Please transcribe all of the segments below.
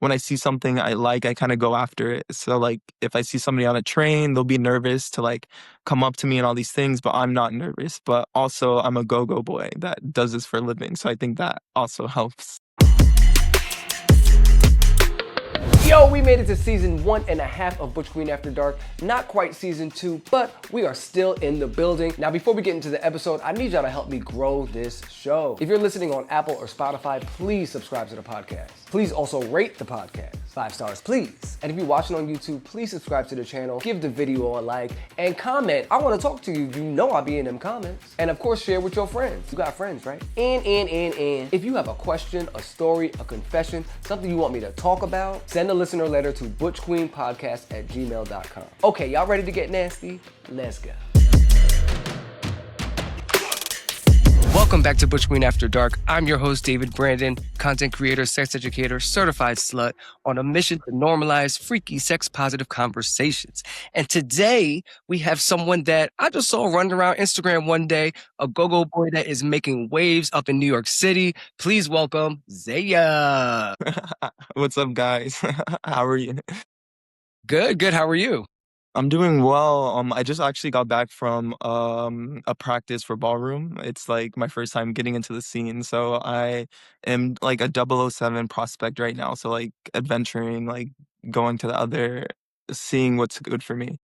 when I see something I like, I kind of go after it. So like if I see somebody on a train, they'll be nervous to like come up to me and all these things, but I'm not nervous. But also I'm a go-go boy that does this for a living. So I think that also helps. Yo, we made it to season 1.5 of Butch Queen After Dark. Not quite season 2, but we are still in the building. Now, before we get into the episode, I need y'all to help me grow this show. If you're listening on Apple or Spotify, please subscribe to the podcast. Please also rate the podcast. 5 stars, please. And if you're watching on YouTube, please subscribe to the channel, give the video a like, and comment. I want to talk to you. You know I'll be in them comments. And of course, share with your friends. You got friends, right? And if you have a question, a story, a confession, something you want me to talk about, send a listener letter to butchqueenpodcast@gmail.com. Okay, y'all ready to get nasty? Let's go. Welcome back to Butch Queen After Dark. I'm your host, David Brandon, content creator, sex educator, certified slut, on a mission to normalize freaky sex-positive conversations. And today, we have someone that I just saw running around Instagram one day, a go-go boy that is making waves up in New York City. Please welcome Zaya. What's up, guys? How are you? Good. How are you? I'm doing well. I just actually got back from a practice for ballroom. It's like my first time getting into the scene. So I am like a 007 prospect right now. So like adventuring, like going to the other, seeing what's good for me.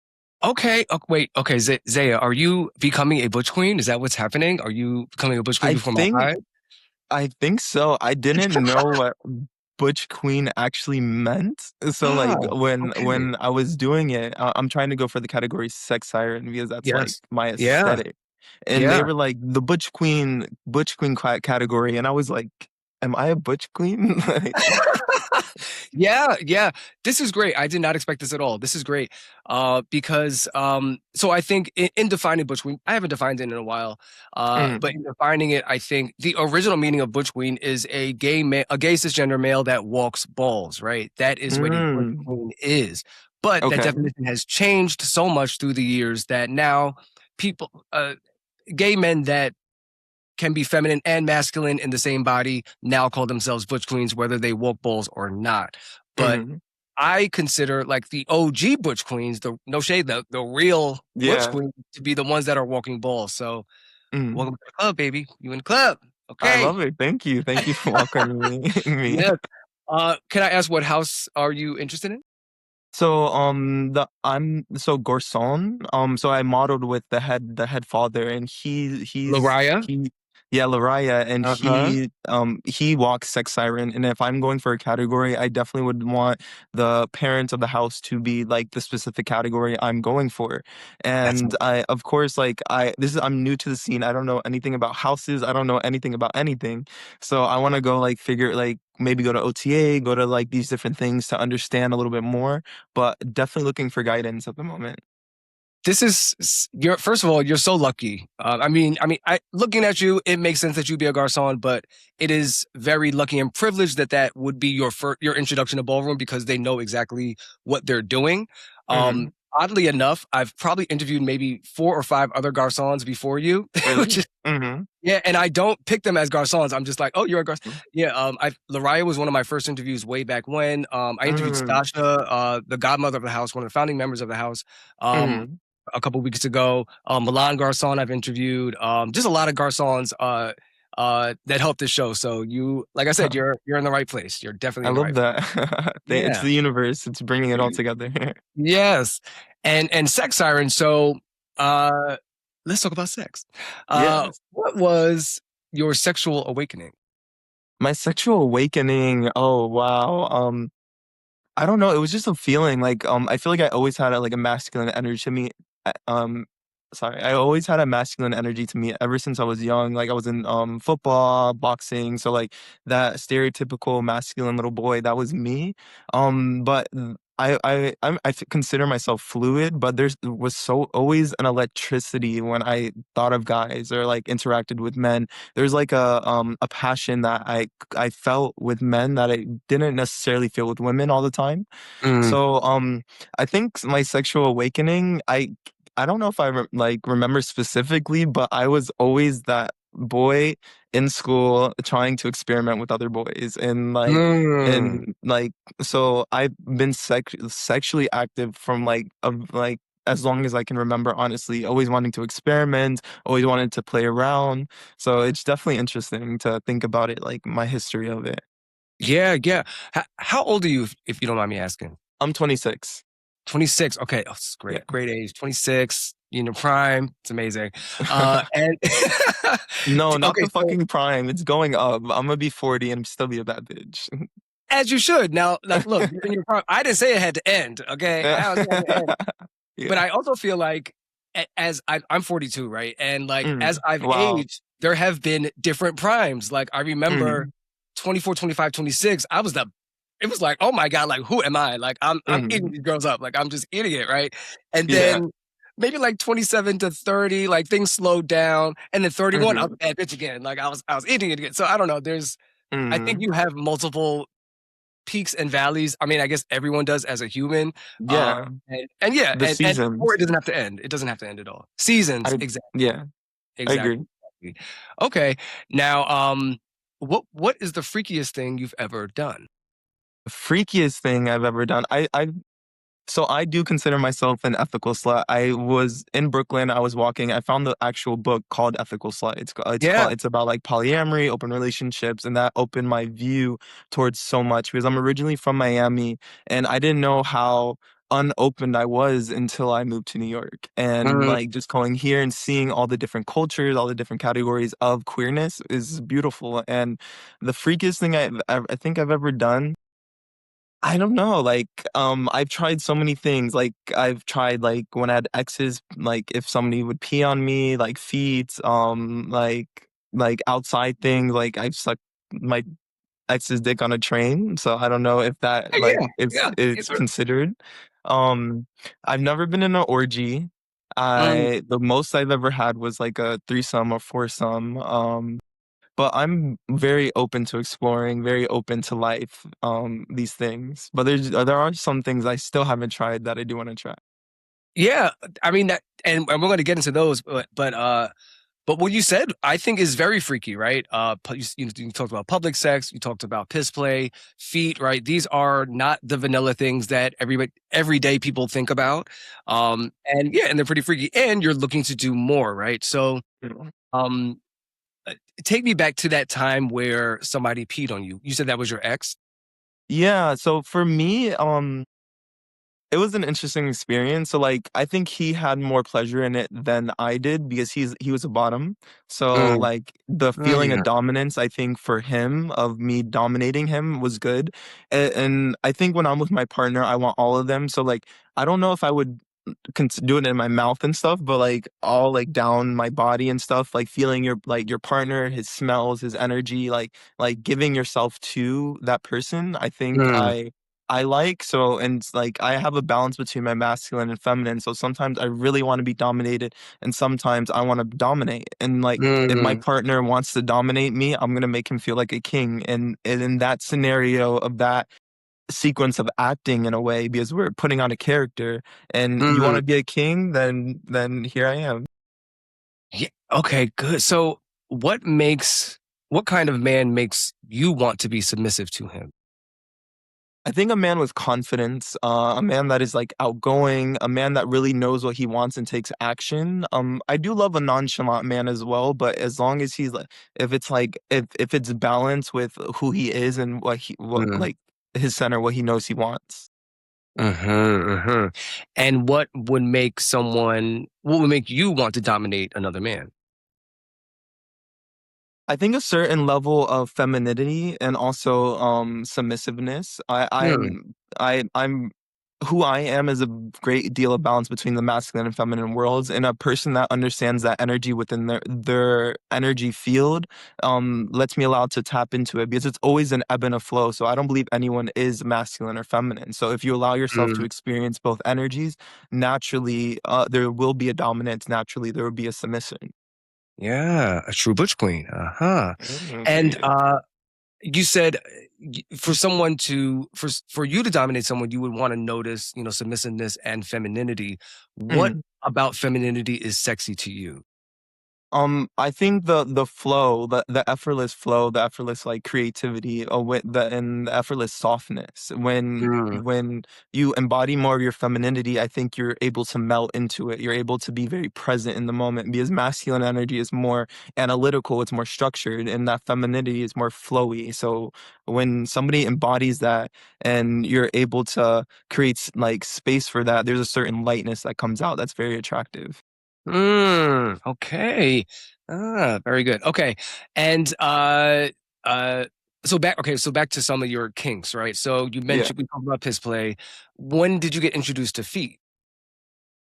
Okay. Wait. Okay, Zaya, are you becoming a Butch Queen? Is that what's happening? Are you becoming a Butch Queen I before my think eyes? I think so. I didn't know what Butch Queen actually meant. So like Oh, okay. when I was doing it, I'm trying to go for the category sex siren because that's like Yes. my Yeah. aesthetic. And they Yeah. were like the Butch Queen category, and I was like, am I a Butch Queen? Like, Yeah. This is great. I did not expect this at all. This is great. Because so I think in defining Butch Queen, I haven't defined it in a while. But mm, in defining it, I think the original meaning of Butch Queen is a gay cisgender male that walks balls, right? That is what a Butch mm, Queen is. But that okay. definition has changed so much through the years that now people gay men that can be feminine and masculine in the same body now call themselves Butch Queens, whether they walk balls or not. But Hmm. I consider like the OG Butch Queens, the no shade, the real Butch Yeah. Queens to be the ones that are walking balls. So Mm. welcome to the club, baby. You in the club. I Okay. love it. Thank you. Thank you for welcoming me. Yes. Can I ask what house are you interested in? So the I'm so Gorson. So I modeled with the head father, and Lariah. he yeah, Lariah, and Uh-huh. he walks sex siren. And if I'm going for a category, I definitely would want the parents of the house to be like the specific category I'm going for. That's And I of course like I'm new to the scene. I don't know anything about houses. I don't know anything about anything. So I want to go like figure like maybe go to OTA, go to like these different things to understand a little bit more, but definitely looking for guidance at the moment. this is you're first of all, you're so lucky. I looking at you, it makes sense that you'd be a garçon, but it is very lucky and privileged that that would be your introduction to ballroom because they know exactly what they're doing. Mhm. Oddly enough, I've probably interviewed maybe 4 or 5 other garçons before you, which Really? is Mhm. yeah, and I don't pick them as garçons. I'm just like, oh, you're a garçon. Yeah, I Lariah was one of my first interviews way back when. I interviewed Mm. Stasha, the godmother of the house, one of the founding members of the house. Um, Mhm. a couple weeks ago. Milan Garcon I've interviewed. Just a lot of garçons that helped this show. So you, like I said, you're in the right place. You're definitely I in the love right place. that. It's Yeah. the universe. It's bringing it all together. Yes. And Sex Siren. So uh, let's talk about sex. Yes. What was your sexual awakening? My sexual awakening, oh, wow. I don't know, it was just a feeling, like, I feel like I always had a masculine energy to me, sorry, I always had a masculine energy to me ever since I was young, like, I was in, football, boxing, so, like, that stereotypical masculine little boy, that was me, but consider myself fluid, but was so always an electricity when I thought of guys or, like, interacted with men. There's, like, a passion that I felt with men that I didn't necessarily feel with women all the time. Mm, So, I think my sexual awakening, I don't know if I remember specifically, but I was always that boy in school trying to experiment with other boys Mm. and like so I've been sexually active from like as long as I can remember, honestly, always wanting to experiment, always wanted to play around. So it's definitely interesting to think about it, like my history of it. Yeah, yeah. How old are you, if you don't mind me asking? I'm 26. 26. Okay. Oh, it's Yeah. great. Great age. 26, you know, prime. It's amazing. And No, not okay, the so fucking prime. It's going up. I'm gonna be 40 and still be a bad bitch. as you should. Now, like, look, you're in your prime. I didn't say it had to end. Okay. Yeah. I don't say it had to end. But Yeah. I also feel like I'm 42, right? And like as I've Wow. aged, there have been different primes. Like I remember Mm. 24, 25, 26. It was like, oh my God, like who am I? Like I'm eating Mm. these girls up. Like I'm just eating it, right? And Yeah. then maybe like 27 to 30, like things slowed down. And then 31, I was Mm. a bad bitch again. Like I was eating it again. So I don't know. I think Mm. you have multiple peaks and valleys. I mean, I guess everyone does as a human. Yeah. And yeah, The or it seasons. doesn't have to end. It doesn't have to end at all. Seasons, I exactly, yeah, I exactly. agree. Exactly. Okay. Now, what is the freakiest thing you've ever done? The freakiest thing I've ever done. So I do consider myself an ethical slut. I was in Brooklyn. I was walking. I found the actual book called Ethical Slut. Yeah. It's about like polyamory, open relationships, and that opened my view towards so much because I'm originally from Miami and I didn't know how unopened I was until I moved to New York. And Mm, like just going here and seeing all the different cultures, all the different categories of queerness is beautiful. And the freakiest thing I think I've ever done, I don't know, I've tried so many things, like, I've tried, like, when I had exes, like, if somebody would pee on me, like, feet, outside things, like, I've sucked my ex's dick on a train, so I don't know if that, like, yeah, if yeah. it's considered. Um, I've never been in an orgy. Mm, The most I've ever had was, like, a threesome or foursome, but I'm very open to exploring, very open to life, these things. But there are some things I still haven't tried that I do wanna try. yeah. I mean that, and we're going to get into those, but what you said, I think, is very freaky, right? You talked about public sex, you talked about piss play, feet, right? These are not the vanilla things that everyday people think about. And yeah, and they're pretty freaky. And you're looking to do more, right? So, You know? um, uh, take me back to that time where somebody peed on you. You said that was your ex? Yeah, so for me, it was an interesting experience. So, like, I think he had more pleasure in it than I did because he was a bottom. So, Mm, like, the feeling of mm, dominance, I think for him, of me dominating him was good. And I think when I'm with my partner, I want all of them. So, like, I don't know if I would do it in my mouth and stuff, but like all like down my body and stuff, like feeling your partner, his smells, his energy, like giving yourself to that person. I think mm, I like so and it's like I have a balance between my masculine and feminine. So sometimes I really want to be dominated and sometimes I want to dominate. And like if my mm, partner wants to dominate me, I'm gonna make him feel like a king. And in that scenario of that sequence of acting in a way because we're putting on a character and you want mm. to be a king then here I am. Yeah. Okay, good. So, what kind of man makes you want to be submissive to him? I think a man with confidence, a man that is like outgoing, a man that really knows what he wants and takes action. I do love a nonchalant man as well, but as long as he's like, if it's like, if it's balanced with who he is and what Mm, like his center, what he knows he wants. mhm. And what would make you want to dominate another man? I think a certain level of femininity and also submissiveness. Mm, I'm who I am is a great deal of balance between the masculine and feminine worlds, and a person that understands that energy within their energy field lets me allow to tap into it because it's always an ebb and a flow. So I don't believe anyone is masculine or feminine. So if you allow yourself to mm. experience both energies, naturally there will be a dominance. Naturally there will be a submission. Yeah, a true butch queen. Uh-huh. And, Period. you said, for someone for you to dominate someone, you would wanna notice, submissiveness and femininity. What Mm. about femininity is sexy to you? I think the flow, the effortless flow, the effortless like creativity, with the effortless softness. Mm. When you embody more of your femininity, I think you're able to melt into it. You're able to be very present in the moment because masculine energy is more analytical, it's more structured, and that femininity is more flowy. So when somebody embodies that and you're able to create like space for that, there's a certain lightness that comes out that's very attractive. Okay. Very good. Okay. And uh so back to some of your kinks, right? So you Yeah. mentioned we talked about piss play. When did you get introduced to feet?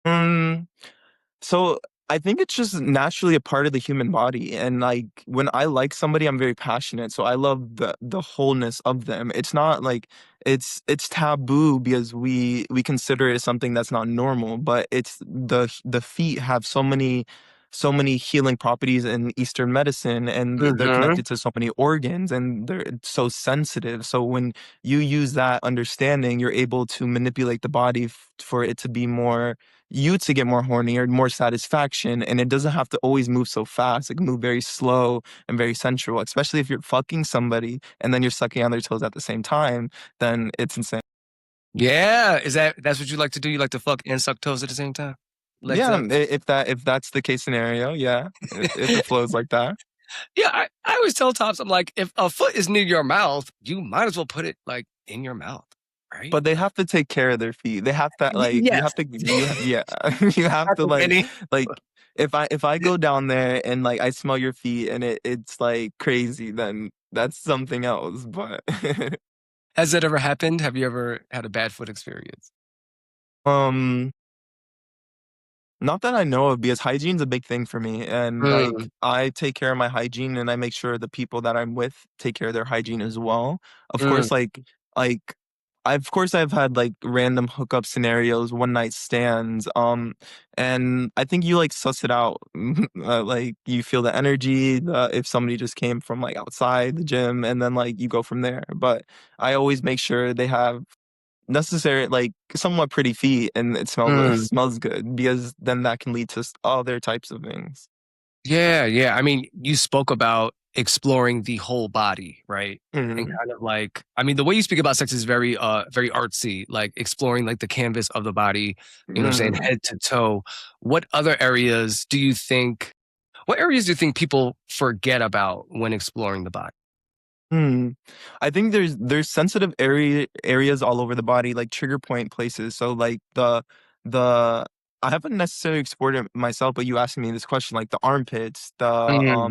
Mm. So I think it's just naturally a part of the human body. And like when I like somebody, I'm very passionate. So I love the wholeness of them. It's not like it's taboo because we consider it something that's not normal, but it's the feet have so many healing properties in Eastern medicine, and they're Mm-hmm. connected to so many organs, and they're so sensitive. So when you use that understanding, you're able to manipulate the body for it to be more you to get more horny or more satisfaction, and it doesn't have to always move so fast. It can move very slow and very sensual, especially if you're fucking somebody and then you're sucking on their toes at the same time, then it's insane. Yeah. That's what you like to do? You like to fuck and suck toes at the same time? Legs Yeah, up? if that's the case scenario, yeah, if it flows like that. Yeah, I always tell tops, I'm like, if a foot is near your mouth, you might as well put it like in your mouth, right? But they have to take care of their feet. They have to like you Yes. have to yeah, you have Not to the penny. like if I go down there and like I smell your feet and it's like crazy, then that's something else. But Has that ever happened? Have you ever had a bad foot experience? um not that I know of, because hygiene's a big thing for me, and, like, Mm, I take care of my hygiene, and I make sure the people that I'm with take care of their hygiene as well. Of mm, course, like, I've had, like, random hookup scenarios, one night stands, and I think you, like, suss it out. Like, you feel the energy, if somebody just came from, like, outside the gym, and then, like, you go from there, but I always make sure they have necessary like, somewhat pretty feet, and it smells mm. smells good because then that can lead to other types of things. Yeah, yeah. I mean, you spoke about exploring the whole body, right? And Mhm, kind of like, I mean, the way you speak about sex is very artsy, like exploring like the canvas of the body, you know what I'm saying, mhm. head to toe. What other areas do you think, what areas do you think people forget about when exploring the body? Hmm. I think there's sensitive areas all over the body, like trigger point places. So like the I haven't necessarily explored it myself, but you asked me this question, like the armpits, Mm,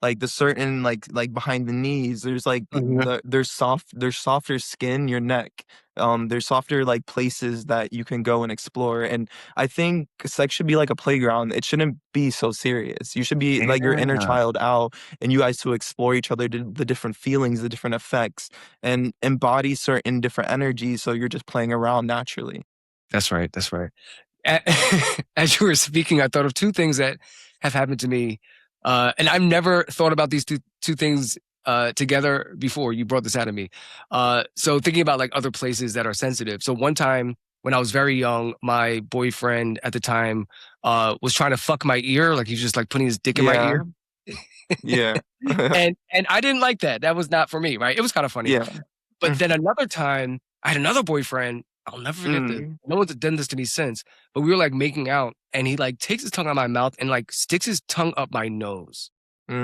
like the certain like behind the knees. There's like mhm. there's softer skin, your neck. There's softer like places that you can go and explore. And I think sex should be like a playground. It shouldn't be so serious. You should be like your inner Yeah, child out and you guys to explore each other, the different feelings, the different effects, and embody certain different energies. So you're just playing around naturally. that's right. That's right. As you were speaking, I thought of two things that have happened to me, and I've never thought about these two things together before. You brought this out of me. So thinking about like other places that are sensitive. So one time when I was very young, my boyfriend at the time was trying to fuck my ear, like he was just like putting his dick in my Yeah, ear, yeah, and I didn't like that. That was not for me, right? It was kind of funny. yeah. But then another time, I had another boyfriend. I'll never forget this. Mm, No one's done this to me since, but we were like making out, and he like takes his tongue out my mouth and like sticks his tongue up my nose.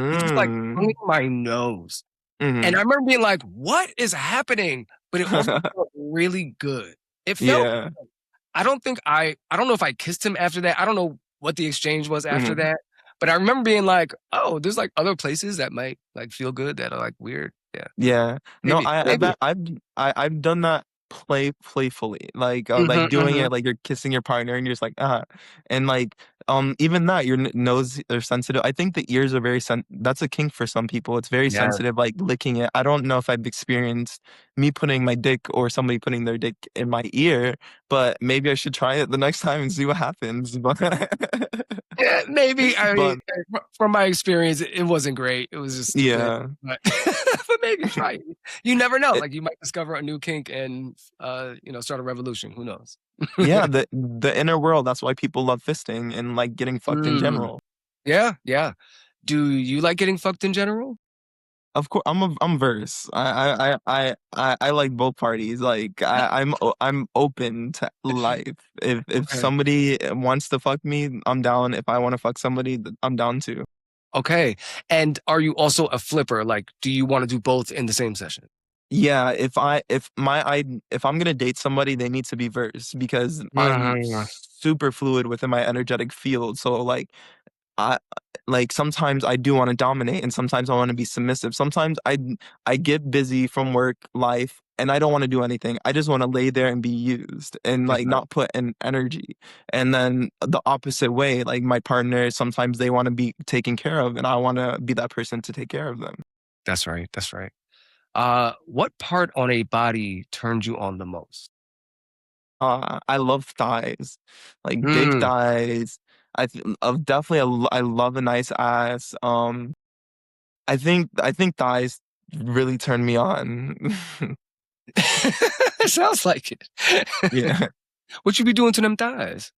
He's just like tonguing mm, my nose, and I mhm. remember being like, "What is happening?" But it also felt really good. It felt. Yeah. I don't know if I kissed him after that. I don't know what the exchange was after Mhm. that, but I remember being like, "Oh, there's like other places that might like feel good that are like weird." Yeah, Yeah. No, maybe, maybe. I've done that playfully, like Hmm, doing hmm. it like you're kissing your partner and you're just like, "Ah." And like, even that, your n nose are sensitive. I think the ears are very that's a kink for some people. It's very Yeah. sensitive, like licking it. I don't know if I've experienced me putting my dick or somebody putting their dick in my ear, but maybe I should try it the next time and see what happens. Yeah, maybe. I mean, But from my experience, it wasn't great. It was just stupid. yeah. But, but maybe try it. You never know. Like you might discover a new kink and start a revolution. Who knows? Yeah, the inner world, that's why people love fisting and, like, getting fucked in Mm. general. Yeah, yeah. Do you like getting fucked in general? Of course, I'm verse. I like both parties. Like I'm open to life. If Okay. somebody wants to fuck me, I'm down. If I want to fuck somebody, I'm down too. Okay. And are you also a flipper? Like, do you want to do both in the same session? Yeah, if I'm gonna date somebody, they need to be verse because I'm Mhm. super fluid within my energetic field. So I like sometimes I do want to dominate and sometimes I want to be submissive. Sometimes I get busy from work life and I don't want to do anything. I just want to lay there and be used and That's like right. not put in energy. And then the opposite way, like my partner, sometimes they want to be taken care of and I want to be that person to take care of them. That's right. That's right. What part on a body turns you on the most? I love thighs, like big Mm. thighs. Definitely I love a nice ass. I think thighs really turn me on. It sounds like it. Yeah. What you be doing to them thighs?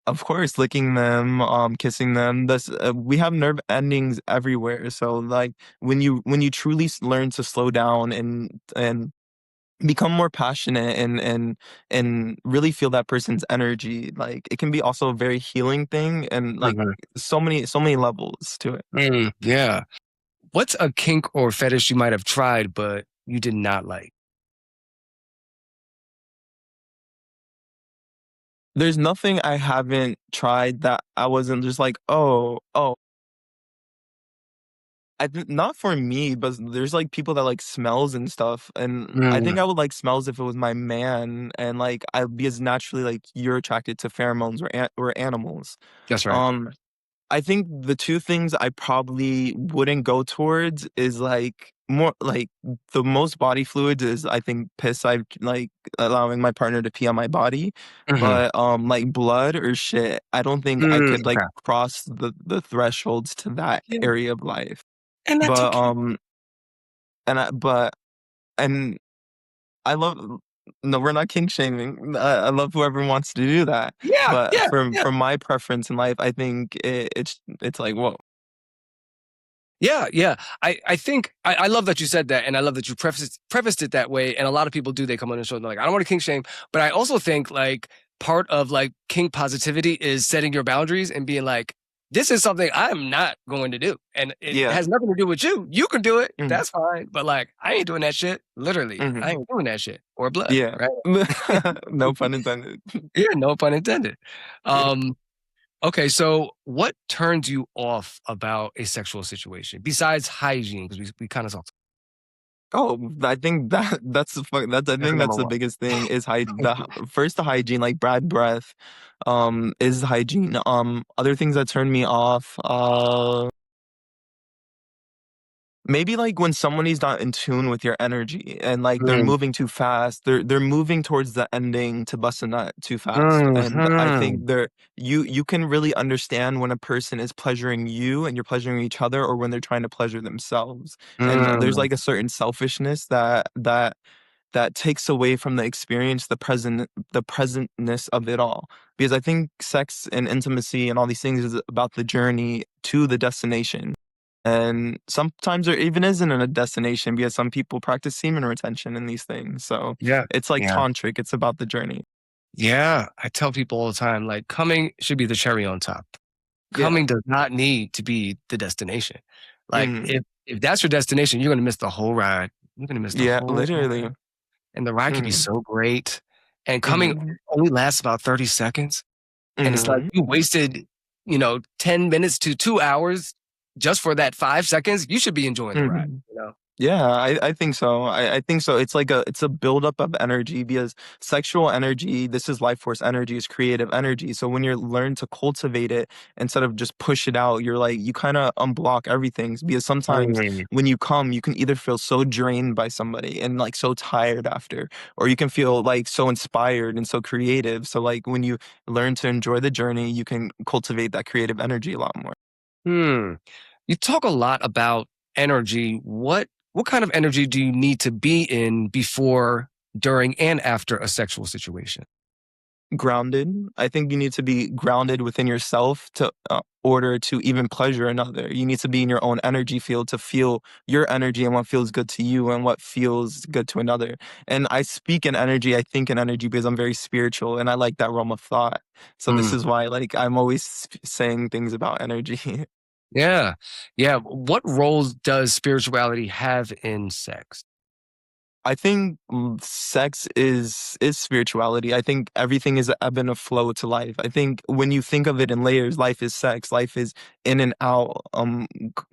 Of course, licking them, kissing them. We have nerve endings everywhere. So like when you truly learn to slow down and become more passionate and really feel that person's energy, like it can be also a very healing thing and like Mhm. so many levels to it. Yeah. What's a kink or fetish you might have tried but you did not like? There's nothing I haven't tried that I wasn't just like, oh, I think not for me, but there's like people that like smells and stuff, and I think Mm. I would like smells if it was my man, and like I'd be as naturally like you're attracted to pheromones or animals. That's right. Um, I think the two things I probably wouldn't go towards is like more like the most body fluids is I think piss. I like allowing my partner to pee on my body, Mhm. but like blood or shit, I don't think I could like Okay. cross the thresholds to that Yeah, area of life. and that's But okay. and I but and I love no, we're not kink shaming. I love whoever wants to do that. Yeah, But yeah, from yeah. from my preference in life, I think it's like whoa. Yeah, yeah. I think I love that you said that, and I love that you prefaced it that way. And a lot of people do. They come on the show and they're like, I don't want to kink shame, but I also think like part of like kink positivity is setting your boundaries and being like, this is something I'm not going to do, and it Yeah. has nothing to do with you. You can do it, Mhm, that's fine, but like I ain't doing that shit. Literally, I mhm. ain't doing that shit or blood, Yeah. right? No pun intended. Yeah, no pun intended. Yeah. Um, Okay, so what turns you off about a sexual situation besides hygiene? Because we kind of talked. Oh, I think I That's think number that's the one. biggest thing is first the hygiene, like bad breath, is hygiene. Other things that turn me off, maybe like when somebody's not in tune with your energy and like they're Mm, moving too fast, they're moving towards the ending to bust a nut too fast. And I think mhm, you can really understand when a person is pleasuring you and you're pleasuring each other or when they're trying to pleasure themselves. And there's mm, like a certain selfishness that takes away from the experience, the presentness of it all. Because I think sex and intimacy and all these things is about the journey to the destination. And sometimes there even isn't a destination because some people practice semen retention in these things. So yeah, it's like yeah, tantric, it's about the journey. yeah. I tell people all the time, like coming should be the cherry on top. Yeah. Coming does not need to be the destination. Like Mhm. if that's your destination, you're gonna miss the whole ride. You're gonna miss the Yeah, whole literally. ride, and the ride could be Mhm. so great. And coming Mhm. only lasts about 30 seconds. And it's like Mhm. you wasted, 10 minutes to 2 hours just for that 5 seconds. You should be enjoying the ride, Mhm. you know? Yeah, I think so. I think so. It's a buildup of energy because sexual energy, this is life force energy, is creative energy. So when you learn to cultivate it instead of just push it out, you're like you kind of unblock everything. Because sometimes Mm. when you come, you can either feel so drained by somebody and like so tired after, or you can feel like so inspired and so creative. So like when you learn to enjoy the journey, you can cultivate that creative energy a lot more. Hmm. You talk a lot about energy. What kind of energy do you need to be in before, during, and after a sexual situation? Grounded. I think you need to be grounded within yourself to order to even pleasure another. You need to be in your own energy field to feel your energy and what feels good to you and what feels good to another. And I speak in energy, I think in energy because I'm very spiritual and I like that realm of thought. So this Mm, is why like I'm always saying things about energy. yeah. Yeah. What roles does spirituality have in sex? I think sex is spirituality. I think everything is an ebb and a flow to life. I think when you think of it in layers, life is sex. Life is in and out,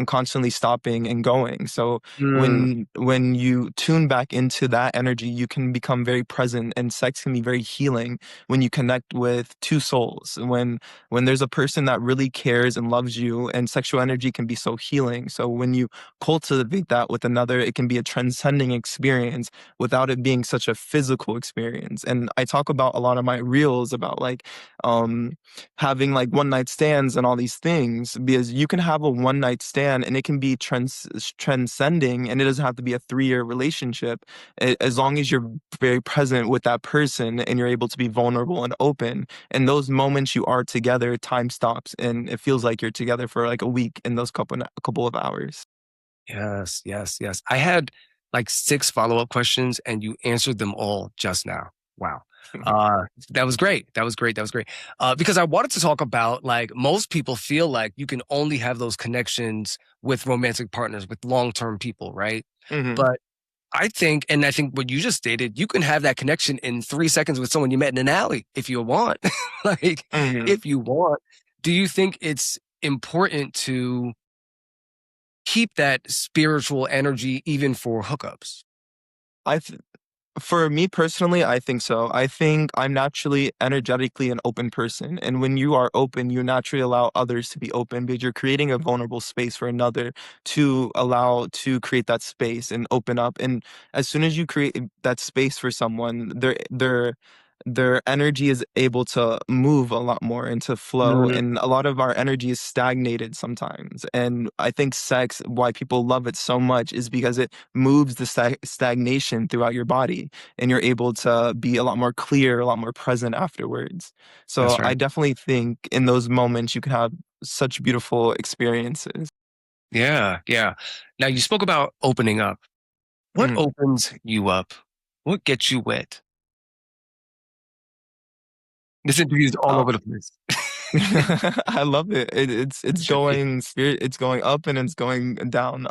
constantly stopping and going. So Mm, when you tune back into that energy, you can become very present, and sex can be very healing when you connect with two souls. When there's a person that really cares and loves you, and sexual energy can be so healing. So when you cultivate that with another, it can be a transcending experience without it being such a physical experience. And I talk about a lot of my reels about like um having like one night stands and all these things because you can have a one night stand and it can be transcending, and it doesn't have to be a 3-year relationship as long as you're very present with that person and you're able to be vulnerable and open. And those moments you are together, time stops and it feels like you're together for like a week in those couple of hours. yes, yes, yes. I had like 6 follow-up questions and you answered them all just now. Wow. That was great. That was great. That was great. Because I wanted to talk about like most people feel like you can only have those connections with romantic partners, with long-term people, right? Hmm. But I think what you just stated, you can have that connection in 3 seconds with someone you met in an alley if you want. Like, Hmm. if you want. Do you think it's important to keep that spiritual energy even for hookups? I For me personally, I think so. I think I'm naturally energetically an open person. And when you are open, you naturally allow others to be open because you're creating a vulnerable space for another to allow to create that space and open up. And as soon as you create that space for someone, their energy is able to move a lot more into flow, Mm, and a lot of our energy is stagnated sometimes. And I think sex, why people love it so much, is because it moves the stagnation throughout your body, and you're able to be a lot more clear, a lot more present afterwards. So that's right. I definitely think in those moments you can have such beautiful experiences. Yeah, yeah. Now you spoke about opening up. What Mm. opens you up? What gets you wet? This interview's all Oh, over the place. I love it. It It's should be. going spirit. It's going up and it's going down.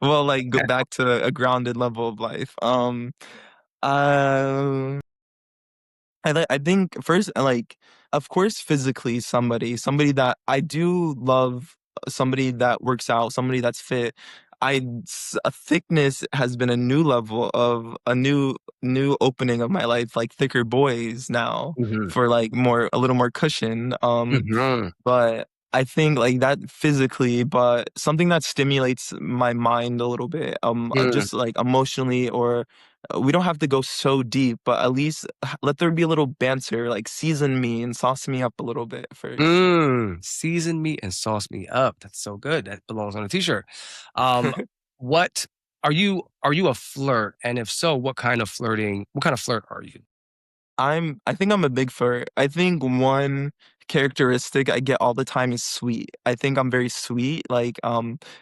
Well, like, go back to a grounded level of life. Um, I think first, like, of course, physically, somebody that I do love, somebody that works out, somebody that's fit. A thickness has been a new level of new opening of my life, like thicker boys now Mhm, for like more a little more cushion. mhm, But I think like that physically, but something that stimulates my mind a little bit, mm, just like emotionally, or we don't have to go so deep, but at least let there be a little banter, like season me and sauce me up a little bit first. Season me and sauce me up. That's so good. That belongs on a t-shirt. Um, what are you a flirt? And if so, what kind of flirt are you? I think I'm a big flirt. I think one characteristic I get all the time is sweet. I think I'm very sweet. Like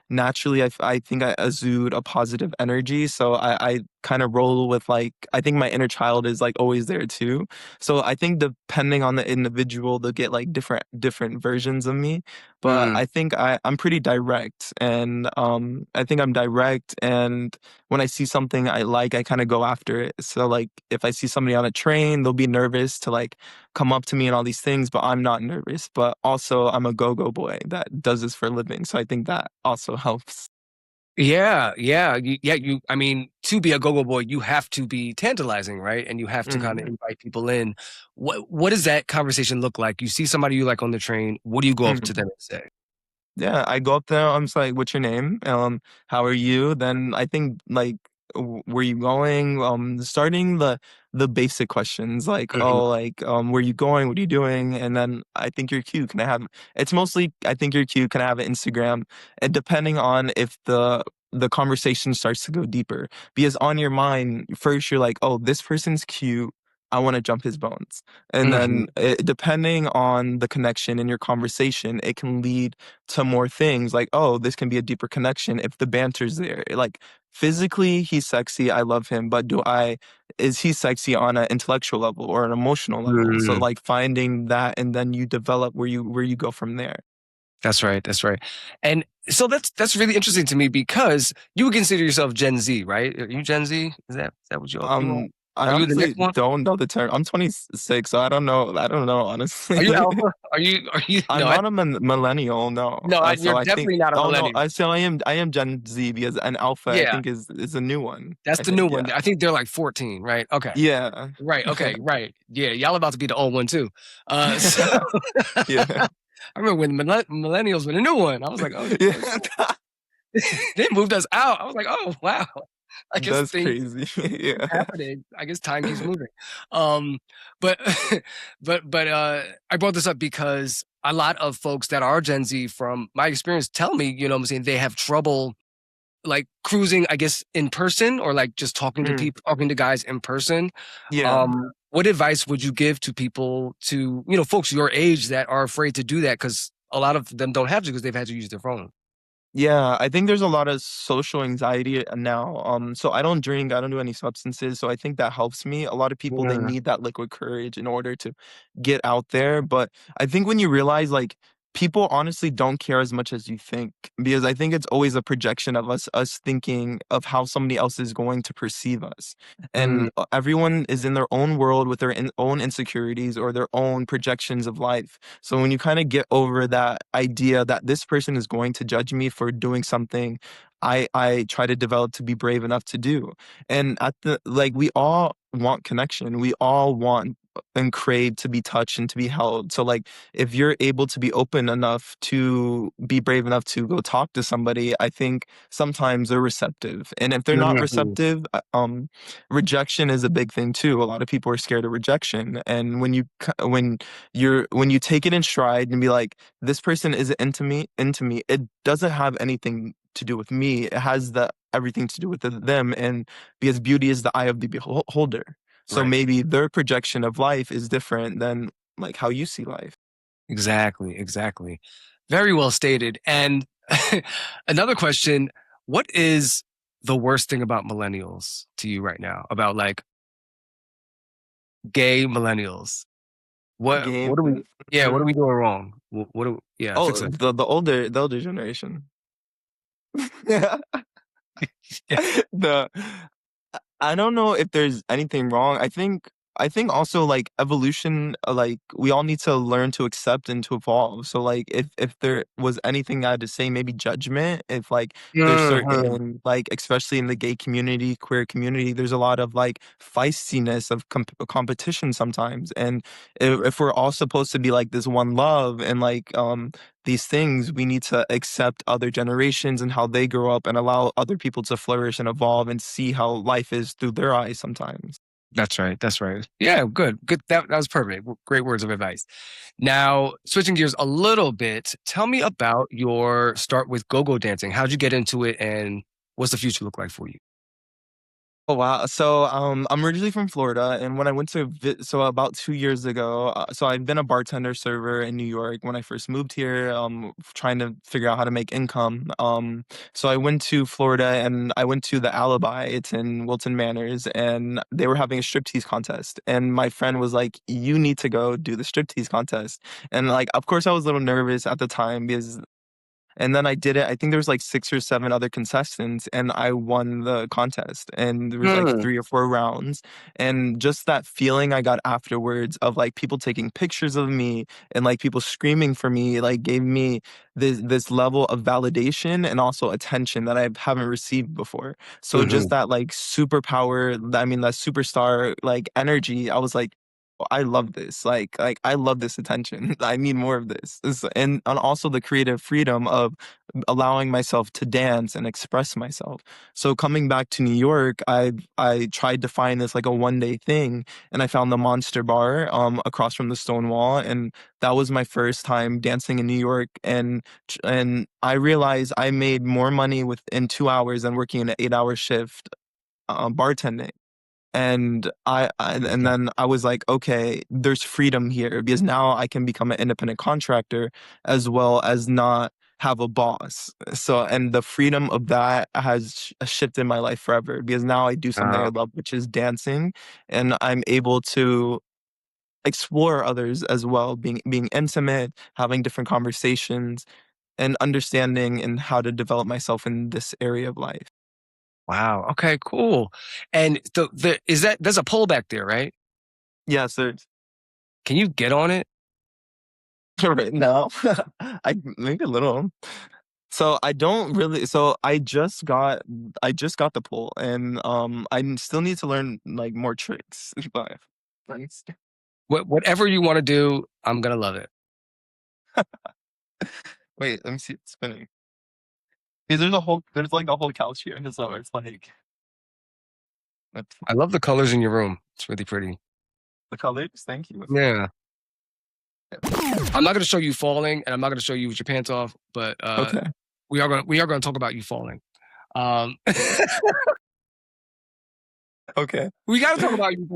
naturally I think I exude a positive energy. So I kind of roll with like I think my inner child is like always there too. So I think depending on the individual, they'll get like different versions of me. But Mm, I think I'm pretty direct, and I think I'm direct, and when I see something I like, I kind of go after it. So like if I see somebody on a train, they'll be nervous to like come up to me and all these things, but I'm not nervous. But also I'm a go-go boy that does this for a living. So I think that also helps. yeah, yeah, I mean, to be a go-go boy, you have to be tantalizing, right? And you have to kind of Hmm. invite people in. What does that conversation look like? You see somebody you like on the train, what do you go up to Hmm. them and say? Yeah, I go up there. I'm just like, "What's your name? How are you?" Then I think like, "Where you going?" Starting the basic questions like, Mhm, "Oh, like, where you going? What are you doing?" And then I think you're cute. Can I have? It's mostly I think you're cute. Can I have an Instagram? And depending on if the conversation starts to go deeper, because on your mind first you're like, "Oh, this person's cute. I want to jump his bones. And then Mhm. depending on the connection in your conversation, it can lead to more things like, oh, this can be a deeper connection if the banter's there. Like physically, he's sexy. I love him, but is he sexy on an intellectual level or an emotional level? So Mm. like finding that, and then you develop where you go from there. That's right. That's right. And so that's really interesting to me because you would consider yourself Gen Z, right? Are you Gen Z? Is that what you are? I Are you the next honestly one? don't know the term. I'm 26, so I don't know. I don't know, Are you honestly. alpha? Are you I'm no, not a millennial, no. you're So I think, definitely not a oh no, millennial. I am Gen Z because an alpha I Yeah, think is a new one. that's I the new think, one. yeah. I think they're like 14, right? Okay. Yeah. Right, okay, right. Yeah, y'all about to be the old one too. So Yeah. I remember when millennials were the new one. I was like, oh Yeah. shit. They moved us out. I was like, oh wow. I guess That's things crazy. keep Yeah. happening. I guess time keeps moving. Um, but but I brought this up because a lot of folks that are Gen Z, from my experience, tell me, what I'm saying, they have trouble like cruising, I guess, in person or like just talking to Mm, people, talking to guys in person. yeah. What advice would you give to people, to folks your age that are afraid to do that because a lot of them don't have to because they've had to use their phone? Yeah, I think there's a lot of social anxiety now. So I don't drink, I don't do any substances, so I think that helps me. A lot of people they Mm, need that liquid courage in order to get out there, but I think when you realize like people honestly don't care as much as you think, because I think it's always a projection of us thinking of how somebody else is going to perceive us. mm, And everyone is in their own world with their own insecurities or their own projections of life. So when you kind of get over that idea that this person is going to judge me for doing something I try to develop to be brave enough to do. And at the like we all want connection. We all want and crave to be touched and to be held. So like if you're able to be open enough to be brave enough to go talk to somebody, I think sometimes they're receptive. And if they're not mhm. receptive, rejection is a big thing too. A lot of people are scared of rejection. And when you take it in stride and be like, this person isn't into me, it doesn't have anything to do with me. It has everything to do with them. And because beauty is the eye of the beholder. So Right. maybe their projection of life is different than like how you see life. Exactly, exactly. Very well stated. And another question, what is the worst thing about millennials to you right now? About like gay millennials? What Game. are we yeah, what are we doing wrong? What do yeah, fix Oh, it. the older generation. Yeah. The I don't know if there's anything wrong. I think also like evolution, like we all need to learn to accept and to evolve. So like if there was anything I had to say, maybe judgment, if like there's Mhm. certain like especially in the gay community, queer community, there's a lot of like feistiness of competition sometimes. And if we're all supposed to be like this one love and like these things, we need to accept other generations and how they grow up and allow other people to flourish and evolve and see how life is through their eyes sometimes. That's right. That's right. Yeah, good. Good. That was perfect. Great words of advice. Now, switching gears a little bit, tell me about your start with go-go dancing. How'd you get into it and what's the future look like for you? Oh wow! So I'm originally from Florida, and when I went to so about 2 years ago, so I've been a bartender server in New York when I first moved here, trying to figure out how to make income. So I went to Florida and I went to the Alibi. It's in Wilton Manors, and they were having a striptease contest. And my friend was like, "You need to go do the striptease contest." And like, of course, I was a little nervous at the time because and then I did it. I think there was like 6 or 7 other contestants, and I won the contest, and there was like Hmm. 3 or 4 rounds, and just that feeling I got afterwards of, like, people taking pictures of me and, like, people screaming for me, like, gave me this level of validation and also attention that I haven't received before. So just Mhm. that, like, superpower, I mean, that superstar, like, energy, I was like, I love this. Like I love this attention. I need more of this. And also the creative freedom of allowing myself to dance and express myself. So coming back to New York, I tried to find this like a 1 day thing, and I found the Monster Bar across from the Stonewall, and that was my first time dancing in New York. And I realized I made more money within 2 hours than working in an 8 hour shift bartending. And and then I was like, okay, there's freedom here because now I can become an independent contractor as well as not have a boss. So, and the freedom of that has shifted my life forever because now I do something I Uh, love, which is dancing, and I'm able to explore others as well, being intimate, having different conversations, and understanding and how to develop myself in this area of life. wow. Okay, cool. And is that there's a pole back there, right? Yeah, so Can you get on it? right now, I maybe a little. So I don't really. So I just got the pole, and still need to learn like more tricks. But thanks. Whatever you want to do, I'm gonna love it. Wait, let me see it spinning. Because there's like a whole couch here, so it's like that's I love the colors in your room. It's really pretty. the colors. Thank you. Yeah. I'm not gonna show you falling, and I'm not gonna show you with your pants off, but Okay. we are gonna talk about you falling. Um, Okay. we got to talk about you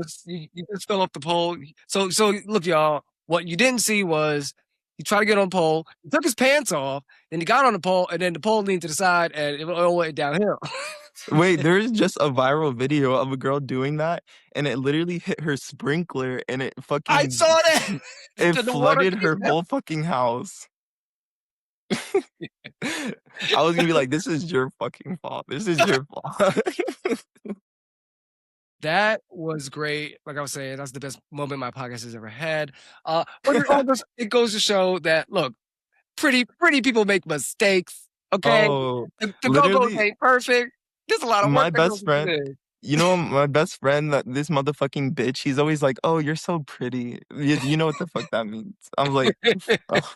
just fell off the pole. So look, y'all. What you didn't see was he tried to get on the pole. He took his pants off, then he got on the pole, and then the pole leaned to the side, and it all went downhill. Wait, there's just a viral video of a girl doing that, and it literally hit her sprinkler, and it I fucking saw that. it The water flooded came her down. whole fucking house. I was gonna be like, this is your fucking fault. This is your fault. That was great. Like I was saying, that's the best moment my podcast has ever had. But it goes to show that look, pretty people make mistakes. Okay, Oh, the go-go's literally, ain't perfect. There's a lot of work my that goes best into friend, this. you know, my best friend, that this motherfucking bitch, he's always like, oh, you're so pretty. You know what the fuck that means. I'm like, oh,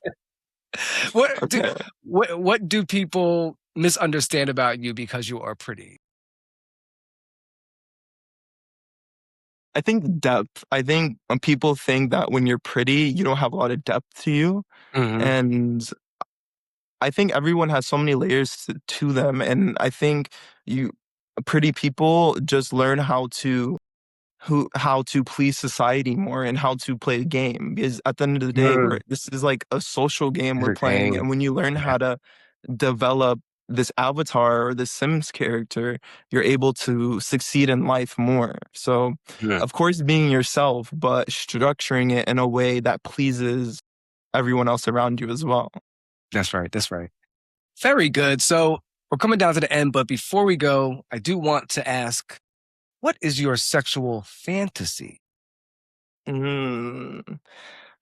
What do okay. what do people misunderstand about you because you are pretty? I think depth. I think people think that when you're pretty, you don't have a lot of depth to you. Mhm. And I think everyone has so many layers to them. And I think you pretty people just learn how to please society more and how to play a game. Because at the end of the day, Mm, this is like a social game it's we're a playing. game. And when you learn Yeah, how to develop this avatar or this Sims character, you're able to succeed in life more. So, yeah. of course, being yourself, but structuring it in a way that pleases everyone else around you as well. That's right, that's right. Very good. So, we're coming down to the end, but before we go, I do want to ask, what is your sexual fantasy? Mm.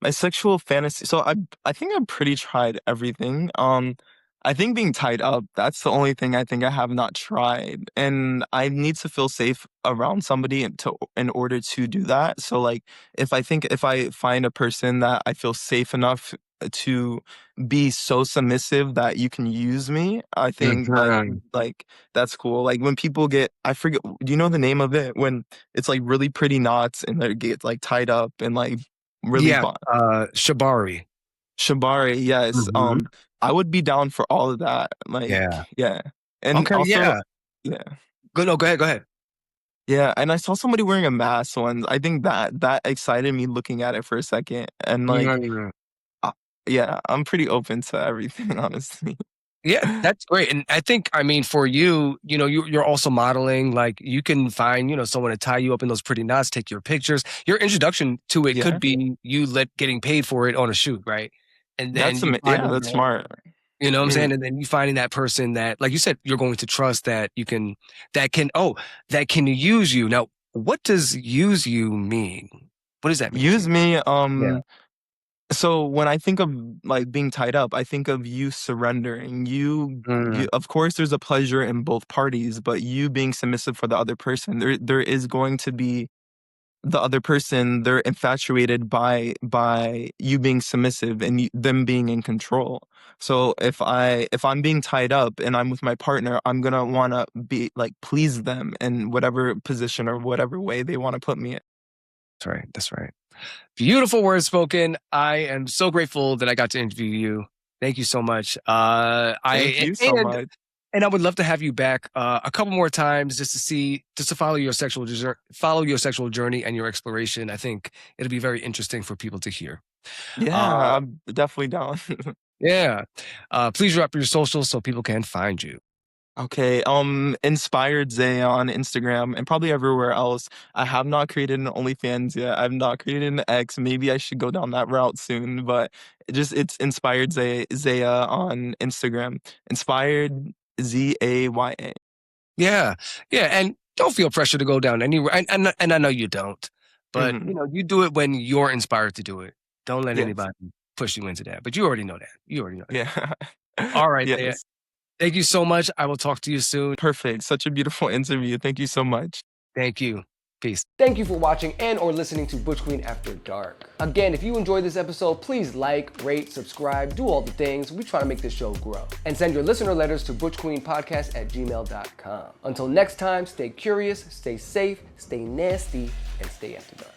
My sexual fantasy. So I think I've pretty tried everything. I think being tied up, that's the only thing I think I have not tried. And I need to feel safe around somebody in order to do that. So like if I find a person that I feel safe enough to be so submissive that you can use me, I think Mhm. like that's cool. Like when people get I forget, do you know the name of it? When it's like really pretty knots and they get like tied up and like really Yeah, fun. Shibari. Shibari, yes. Mhm. I would be down for all of that. Like, Yeah. yeah. And Okay, also, yeah. yeah. No, go ahead, go ahead. Yeah, and I saw somebody wearing a mask once. I think that excited me looking at it for a second. And like, Mm. uh, yeah, I'm pretty open to everything, honestly. Yeah, that's great. And I think, I mean, for you, you're also modeling. Like, you can find, someone to tie you up in those pretty knots, take your pictures. Your introduction to it could Yeah. be you getting paid for it on a shoot, right? And then you Yeah, finding that's that, smart. you know what I'm Mhm. saying? And then you finding that person that, like you said, you're going to trust that can, that can use you. Now, what does use you mean? What does that mean to Use you? me, Yeah. so when I think of like being tied up, I think of you surrendering. Mm, Of course there's a pleasure in both parties, but you being submissive for the other person. There is going to be the other person, they're infatuated by you being submissive and them being in control. So if I'm being tied up and I'm with my partner, I'm gonna wanna be like please them in whatever position or whatever way they want to put me in. that's right. That's right. Beautiful words spoken. I am so grateful that I got to interview you. Thank you so much. Thank I you so and much. And I would love to have you back a couple more times just to follow follow your sexual journey and your exploration. I think it'll be very interesting for people to hear. Uh, Yeah, I'm definitely down. yeah. Please drop your socials so people can find you. Okay, inspired Zaya on Instagram and probably everywhere else. I have not created an OnlyFans yet. I've not created an X. Maybe I should go down that route soon, but it's inspired Zaya on Instagram. Inspired Zaya. Yeah. Yeah. And don't feel pressure to go down anywhere. And I know you don't, but Hmm. you do it when you're inspired to do it. Don't let Yes. anybody push you into that. But you already know that. You already know that. Yeah. All right, Thea. Yes. Thank you so much. I will talk to you soon. Perfect. Such a beautiful interview. Thank you so much. Thank you. Peace. Thank you for watching and or listening to Butch Queen After Dark. Again, if you enjoyed this episode, please like, rate, subscribe, do all the things. We try to make this show grow. And send your listener letters to butchqueenpodcast@gmail.com. Until next time, stay curious, stay safe, stay nasty, and stay after dark.